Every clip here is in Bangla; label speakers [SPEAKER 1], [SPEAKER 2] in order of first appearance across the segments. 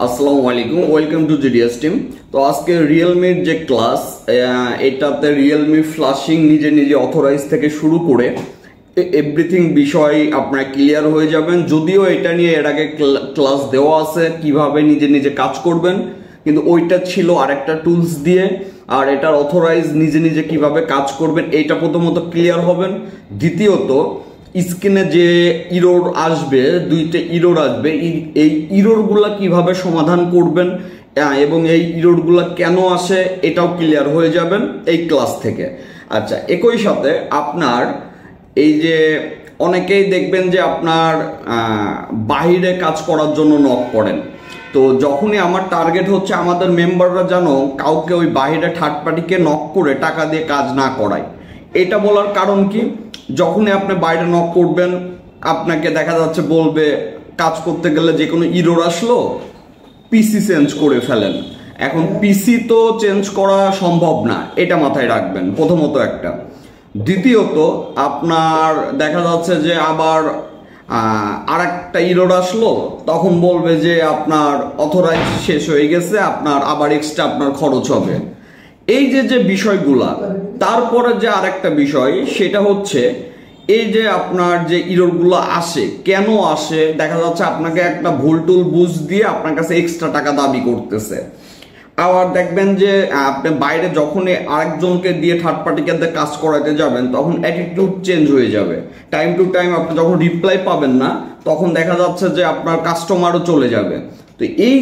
[SPEAKER 1] আসসালামু আলাইকুম, ওয়েলকাম টু GDS টিম। তো আজকে রিয়েলমির যে ক্লাস, এটাতে রিয়েলমি ফ্লাশিং নিজে নিজে অথরাইজ থেকে শুরু করে এভরিথিং বিষয় আপনারা ক্লিয়ার হয়ে যাবেন। যদিও এটা নিয়ে এর আগে ক্লাস দেওয়া আছে কিভাবে নিজে নিজে কাজ করবেন, কিন্তু ওইটা ছিল আরেকটা টুলস দিয়ে। আর এটার অথরাইজ নিজে নিজে কিভাবে কাজ করবেন এইটা প্রথমত ক্লিয়ার হবেন। দ্বিতীয়ত স্ক্রিনে যে ইরোর আসবে, দুইটা ইরোর আসবে, এই ইরোরগুলা কিভাবে সমাধান করবেন এবং এই ইরোরগুলা কেন আসে এটাও ক্লিয়ার হয়ে যাবেন এই ক্লাস থেকে। আচ্ছা, একই সাথে আপনার এই যে অনেকেই দেখবেন যে আপনার বাহিরে কাজ করার জন্য নক করেন। তো যখনই আমার টার্গেট হচ্ছে আমাদের মেম্বাররা যেন কাউকে ওই বাহিরে থার্ড পার্টিকে নক করে টাকা দিয়ে কাজ না করায়। এটা বলার কারণ কি, যখনই আপনি বাইরে নক করবেন আপনাকে দেখা যাচ্ছে বলবে কাজ করতে গেলে যে কোনো ইরোর আসলো পিসি চেঞ্জ করে ফেলেন। এখন পিসি তো চেঞ্জ করা সম্ভব না, এটা মাথায় রাখবেন প্রথমত একটা। দ্বিতীয়ত আপনার দেখা যাচ্ছে যে আবার আর একটা ইরোর আসলো, তখন বলবে যে আপনার অথরাইজ শেষ হয়ে গেছে, আপনার আবার এক্সট্রা আপনার খরচ হবে। এই যে বিষয়গুলা, তারপরে যে আরেকটা বিষয় সেটা হচ্ছে এই যে আপনার যে ইরোরগুলো আসে কেন আসে, দেখা যাচ্ছে আপনাকে একটা ভুল টুল বুঝ দিয়ে আপনার কাছে এক্সট্রা টাকা দাবি করতেছে। আবার দেখবেন যে আপনি বাইরে যখনই আরেকজনকে দিয়ে থার্ড পার্টিকে কাজ করাতে যাবেন তখন অ্যাটিটিউড চেঞ্জ হয়ে যাবে। টাইম টু টাইম আপনি যখন রিপ্লাই পাবেন না তখন দেখা যাচ্ছে যে আপনার কাস্টমারও চলে যাবে। তো এই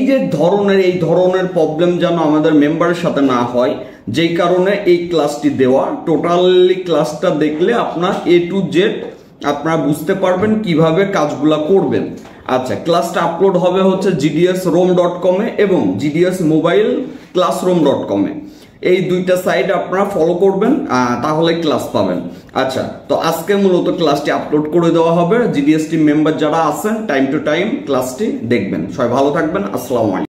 [SPEAKER 1] ধরনের প্রবলেম যেন আমাদের মেম্বারের সাথে না হয়, যেই কারণে এই ক্লাসটি দেওয়া। টোটালি ক্লাসটা দেখলে আপনার A to Z আপনারা বুঝতে পারবেন কিভাবে কাজগুলা করবেন। আচ্ছা, ক্লাসটা আপলোড হবে হচ্ছে gdsrom.com এ এবং GDS মোবাইল classroom.com এ। এই দুইটা সাইট আপনারা ফলো করবেন, তাহলে ক্লাস পাবেন। আচ্ছা, তো আজকে মূলত ক্লাসটি আপলোড করে দেওয়া হবে। GDS টিম মেম্বার যারা আছেন টাইম টু টাইম ক্লাসটি দেখবেন। সবাই ভালো থাকবেন। আসসালামু আলাইকুম।